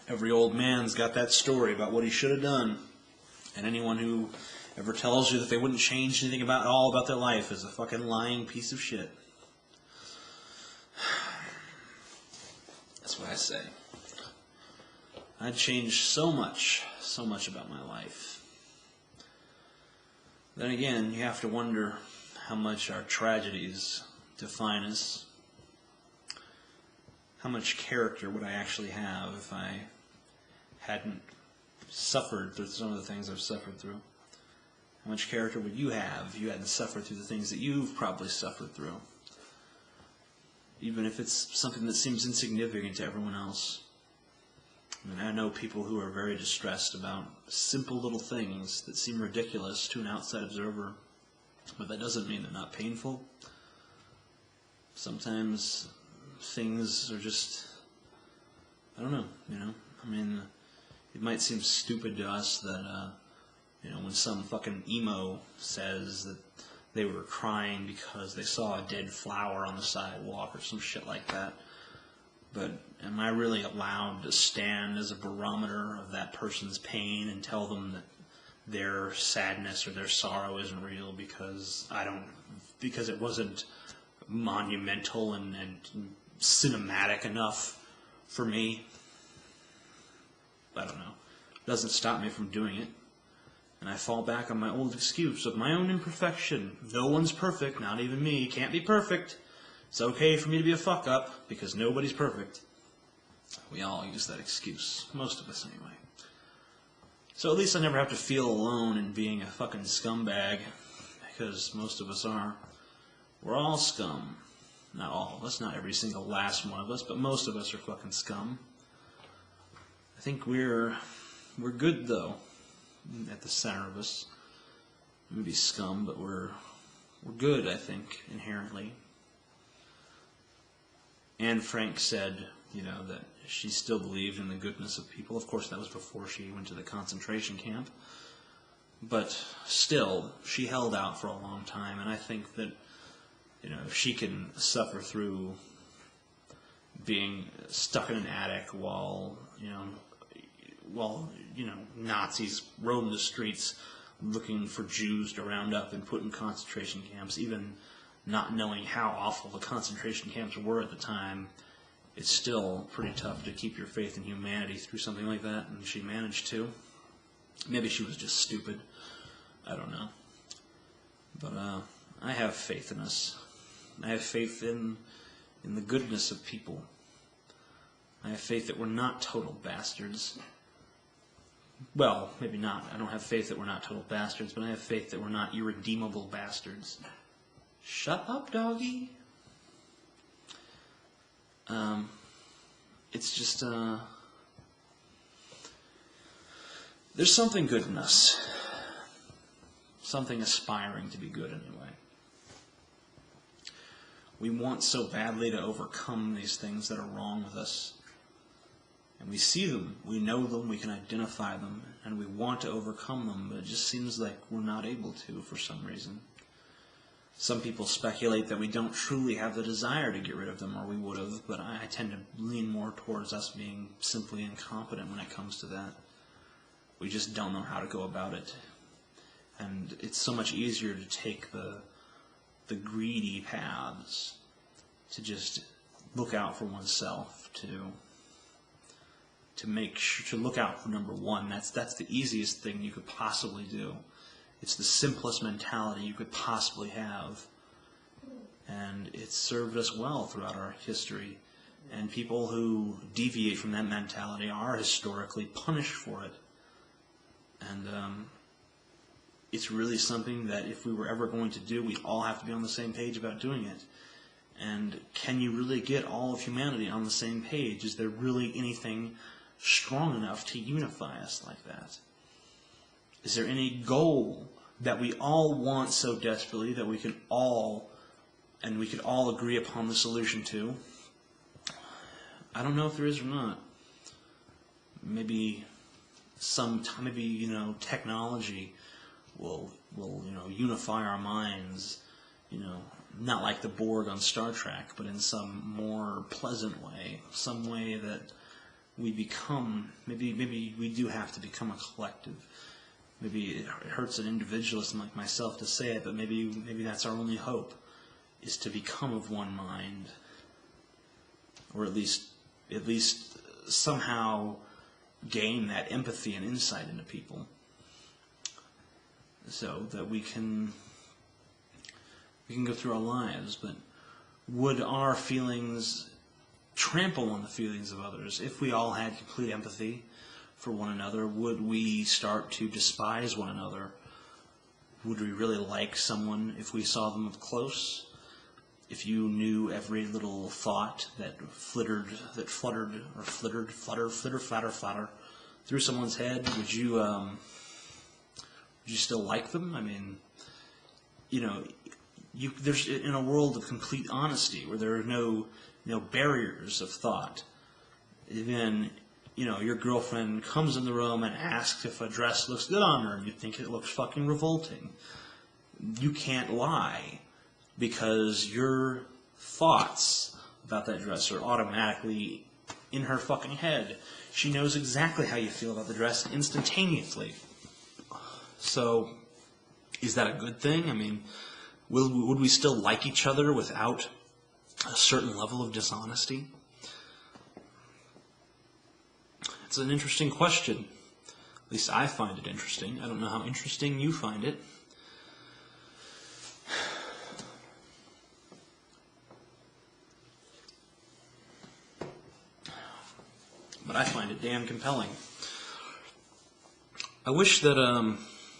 Every old man's got that story about what he should have done. And anyone who ever tells you that they wouldn't change anything about their life is a fucking lying piece of shit. That's what I say. I'd changed so much about my life. Then again, you have to wonder how much our tragedies define us. How much character would I actually have if I hadn't suffered through some of the things I've suffered through? How much character would you have if you hadn't suffered through the things that you've probably suffered through? Even if it's something that seems insignificant to everyone else. I mean, I know people who are very distressed about simple little things that seem ridiculous to an outside observer, but that doesn't mean they're not painful. Sometimes things are just, I don't know, I mean, it might seem stupid to us that, when some fucking emo says that they were crying because they saw a dead flower on the sidewalk or some shit like that. But am I really allowed to stand as a barometer of that person's pain and tell them that their sadness or their sorrow isn't real because it wasn't monumental and cinematic enough for me? I don't know. It doesn't stop me from doing it. And I fall back on my old excuse of my own imperfection. No one's perfect, not even me. Can't be perfect. It's okay for me to be a fuck-up, because nobody's perfect. We all use that excuse. Most of us, anyway. So at least I never have to feel alone in being a fucking scumbag, because most of us are. We're all scum. Not all of us, not every single last one of us, but most of us are fucking scum. I think we're good, though, at the center of us. Maybe scum, but we're good, I think, inherently. Anne Frank said, that she still believed in the goodness of people. Of course, that was before she went to the concentration camp. But still, she held out for a long time, and I think that, if she can suffer through being stuck in an attic while Nazis roamed the streets looking for Jews to round up and put in concentration camps, even not knowing how awful the concentration camps were at the time, it's still pretty tough to keep your faith in humanity through something like that, and she managed to. Maybe she was just stupid. I don't know. But I have faith in us. I have faith in the goodness of people. I have faith that we're not total bastards. Well, maybe not. I don't have faith that we're not total bastards, but I have faith that we're not irredeemable bastards. Shut up, doggy. It's just, there's something good in us. Something aspiring to be good, anyway. We want so badly to overcome these things that are wrong with us. And we see them, we know them, we can identify them, and we want to overcome them, but it just seems like we're not able to for some reason. Some people speculate that we don't truly have the desire to get rid of them, or we would have, but I tend to lean more towards us being simply incompetent when it comes to that. We just don't know how to go about it. And it's so much easier to take the greedy paths, to just look out for oneself, to look out for number one. That's the easiest thing you could possibly do. It's the simplest mentality you could possibly have. And it's served us well throughout our history. And people who deviate from that mentality are historically punished for it. And it's really something that if we were ever going to do, we all have to be on the same page about doing it. And can you really get all of humanity on the same page? Is there really anything strong enough to unify us like that? Is there any goal that we all want so desperately that we could all agree upon the solution to? I don't know if there is or not. Maybe technology will unify our minds, not like the Borg on Star Trek, but in some more pleasant way, some way that we become, maybe we do have to become a collective. Maybe it hurts an individualist like myself to say it, but maybe that's our only hope, is to become of one mind, or at least somehow gain that empathy and insight into people, so that we can go through our lives. But would our feelings trample on the feelings of others if we all had complete empathy for one another? Would we start to despise one another? Would we really like someone if we saw them up close? If you knew every little thought that fluttered through someone's head, would you still like them? I mean, there's, in a world of complete honesty where there are no barriers of thought. Even, your girlfriend comes in the room and asks if a dress looks good on her, and you think it looks fucking revolting. You can't lie, because your thoughts about that dress are automatically in her fucking head. She knows exactly how you feel about the dress instantaneously. So, is that a good thing? I mean, would we still like each other without a certain level of dishonesty? It's an interesting question. At least I find it interesting. I don't know how interesting you find it. But I find it damn compelling. I wish that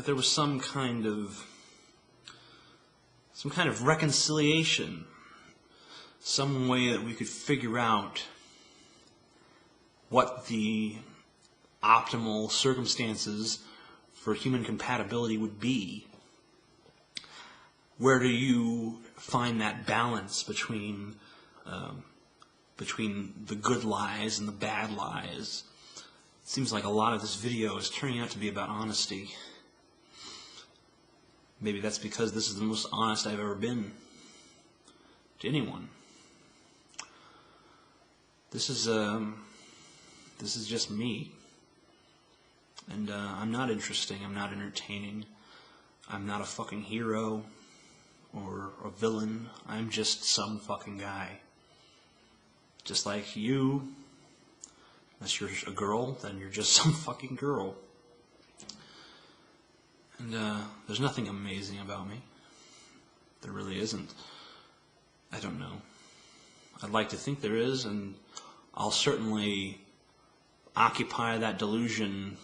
there was some kind of reconciliation, some way that we could figure out what the optimal circumstances for human compatibility would be. Where do you find that balance between the good lies and the bad lies? It seems like a lot of this video is turning out to be about honesty. Maybe that's because this is the most honest I've ever been to anyone. This is just me. And I'm not interesting, I'm not entertaining, I'm not a fucking hero or a villain. I'm just some fucking guy. Just like you. Unless you're a girl, then you're just some fucking girl. And there's nothing amazing about me. There really isn't. I don't know. I'd like to think there is, and I'll certainly occupy that delusion,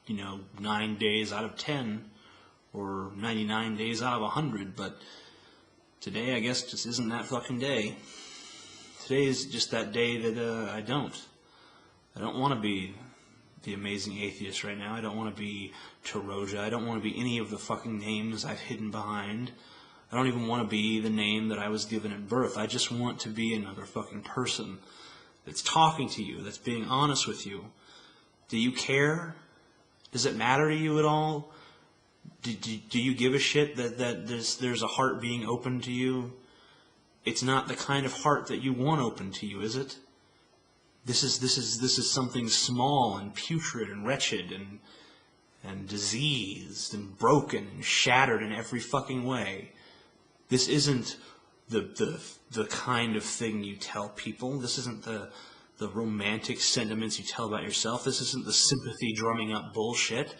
9 days out of 10, or 99 days out of 100, but today I guess just isn't that fucking day. Today is just that day that I don't want to be the amazing atheist right now. I don't want to be Taroja. I don't want to be any of the fucking names I've hidden behind. I don't even want to be the name that I was given at birth. I just want to be another fucking person that's talking to you, that's being honest with you. Do you care? Does it matter to you at all? Do you give a shit that there's a heart being open to you? It's not the kind of heart that you want open to you, is it? This is something small and putrid and wretched and diseased and broken and shattered in every fucking way. This isn't the kind of thing you tell people. This isn't the romantic sentiments you tell about yourself. This isn't the sympathy drumming up bullshit.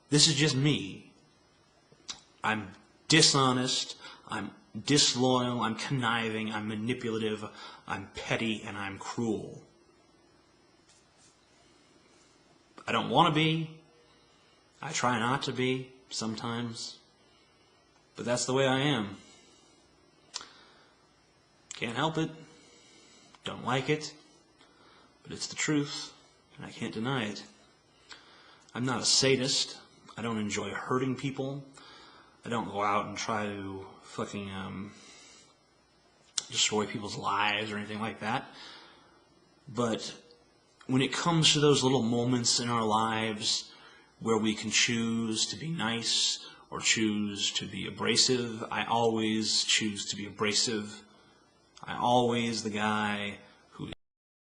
This is just me. I'm dishonest. I'm disloyal. I'm conniving. I'm manipulative. I'm petty, and I'm cruel. I don't want to be. I try not to be sometimes. But that's the way I am. Can't help it. Don't like it. But it's the truth, and I can't deny it. I'm not a sadist. I don't enjoy hurting people. I don't go out and try to fucking destroy people's lives or anything like that. But when it comes to those little moments in our lives where we can choose to be nice or choose to be abrasive, I always choose to be abrasive. I always the guy